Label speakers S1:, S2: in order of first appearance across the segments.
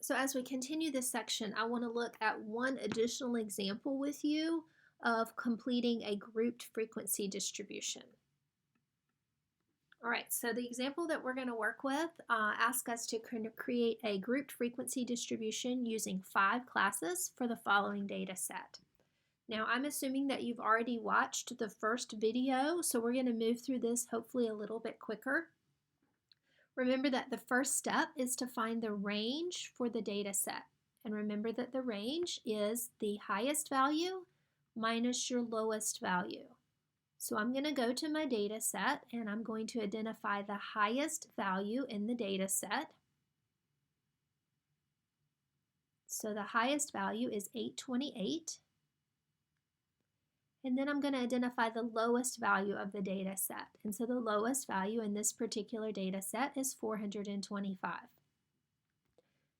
S1: So as we continue this section, I want to look at one additional example with you of completing a grouped frequency distribution. All right, so the example that we're going to work with asks us to create a grouped frequency distribution using 5 classes for the following data set. Now, I'm assuming that you've already watched the first video, so we're going to move through this hopefully a little bit quicker. Remember that the first step is to find the range for the data set. And remember that the range is the highest value minus your lowest value. So I'm going to go to my data set and I'm going to identify the highest value in the data set. So the highest value is 828. And then I'm going to identify the lowest value of the data set. And so the lowest value in this particular data set is 425.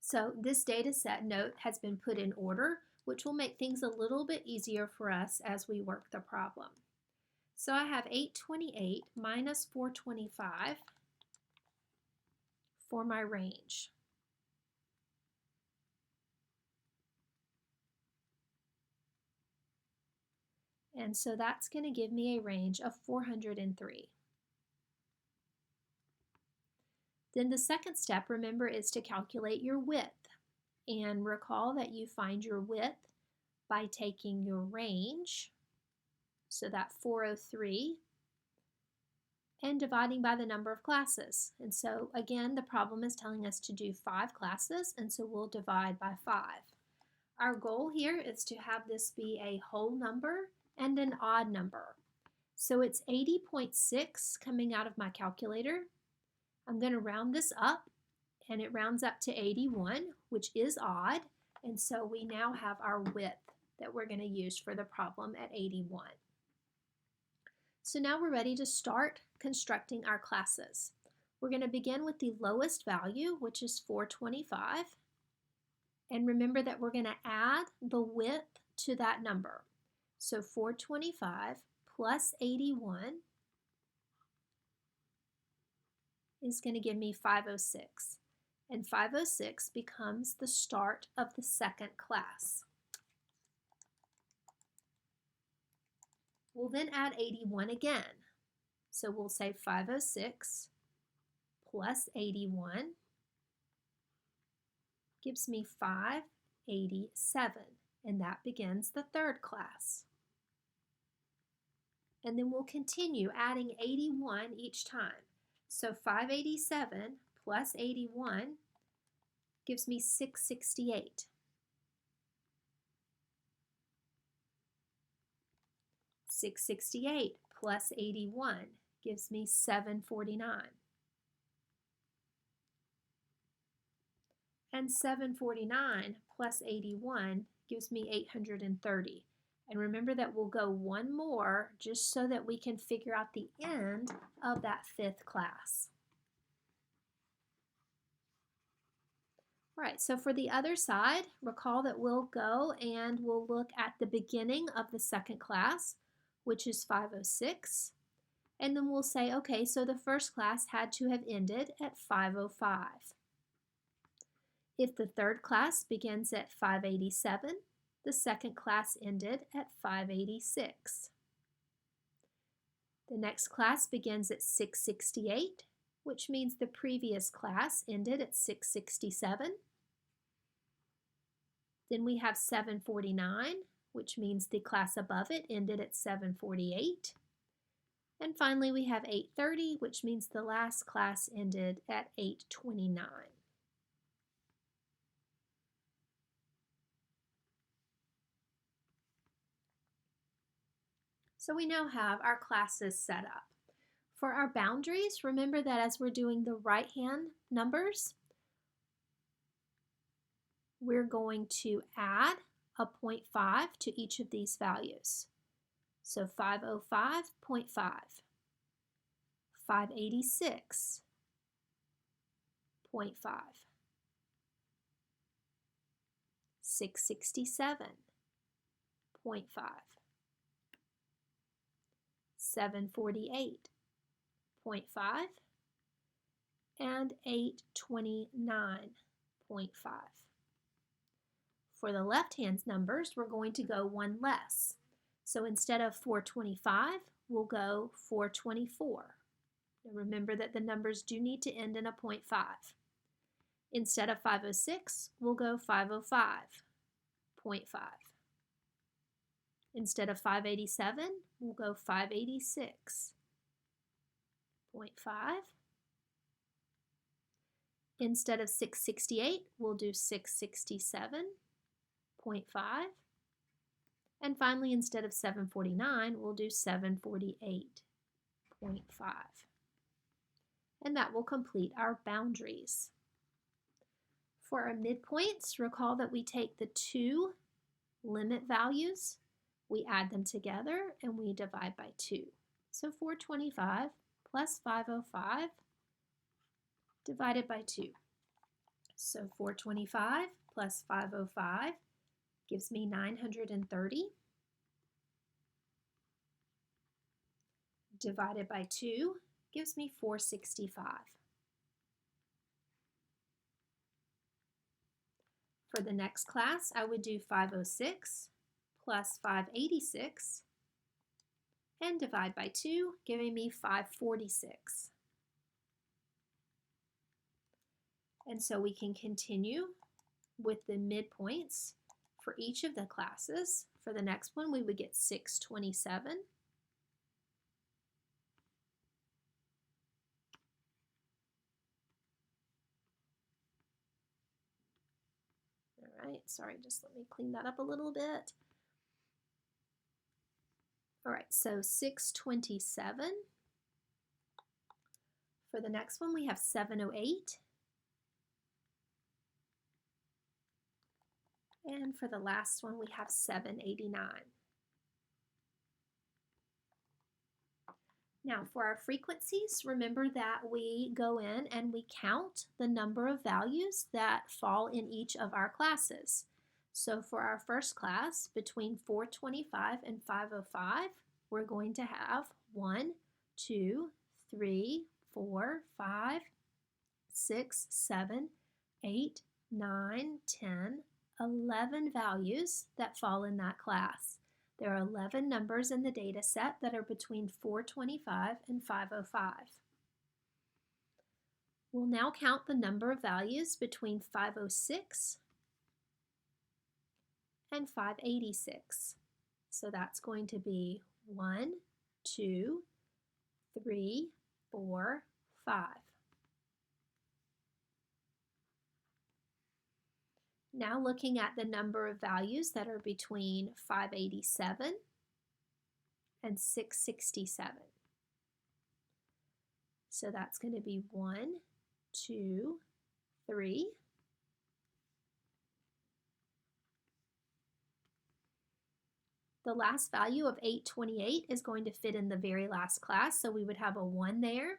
S1: So this data set note has been put in order, which will make things a little bit easier for us as we work the problem. So I have 828 minus 425 for my range. And so that's going to give me a range of 403. Then the second step, remember, is to calculate your width. And recall that you find your width by taking your range, so that 403, and dividing by the number of classes. And so again, the problem is telling us to do 5 classes, and so we'll divide by 5. Our goal here is to have this be a whole number and an odd number. So it's 80.6 coming out of my calculator. I'm going to round this up, and it rounds up to 81, which is odd. And so we now have our width that we're going to use for the problem at 81. So now we're ready to start constructing our classes. We're going to begin with the lowest value, which is 425. And remember that we're going to add the width to that number. So 425 plus 81 is going to give me 506. And 506 becomes the start of the second class. We'll then add 81 again. So we'll say 506 plus 81 gives me 587, and that begins the third class. And then we'll continue adding 81 each time. So 587 plus 81 gives me 668. $668 plus 81 gives me $749. And 749 plus 81 gives me 830. And remember that we'll go one more just so that we can figure out the end of that 5th class. All right, so for the other side, recall that we'll go and we'll look at the beginning of the second class, which is 506. And then we'll say, okay, so the first class had to have ended at 505. If the third class begins at 587, the second class ended at 586. The next class begins at 668, which means the previous class ended at 667. Then we have 749, which means the class above it ended at 748. And finally, we have 830, which means the last class ended at 829. So we now have our classes set up. For our boundaries, remember that as we're doing the right-hand numbers, we're going to add a 0.5 to each of these values. So 505.5, 586.5, 667.5, 748.5, and 829.5. For the left-hand numbers, we're going to go one less. So instead of 425, we'll go 424. Now remember that the numbers do need to end in a 0.5. Instead of 506, we'll go 505, 0.5. Instead of 587, we'll go 586, 0.5. Instead of 668, we'll do 667, 0.5. And finally, instead of 749, we'll do 748.5. And that will complete our boundaries. For our midpoints, recall that we take the two limit values, we add them together, and we divide by 2. So 425 plus 505 divided by 2. So 425 plus 505 gives me 930. Divided by 2 gives me 465. For the next class, I would do 506 plus 586 and divide by 2, giving me 546. And so we can continue with the midpoints for each of the classes. For the next one, we would get 627. All right, sorry, just let me clean that up a little bit. All right, so 627. For the next one, we have 708. And for the last one, we have 789. Now for our frequencies, remember that we go in and we count the number of values that fall in each of our classes. So for our first class, between 425 and 505, we're going to have 1, 2, 3, 4, 5, 6, 7, 8, 9, 10, 11 values that fall in that class. There are 11 numbers in the data set that are between 425 and 505. We'll now count the number of values between 506 and 586. So that's going to be 1, 2, 3, 4, 5. Now looking at the number of values that are between 587 and 667. So that's going to be 1, 2, 3. The last value of 828 is going to fit in the very last class, so we would have a 1 there.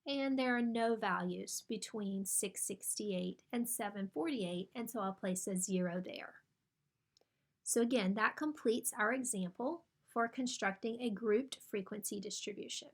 S1: And there are no values between 668 and 748, and so I'll place a 0 there. So again, that completes our example for constructing a grouped frequency distribution.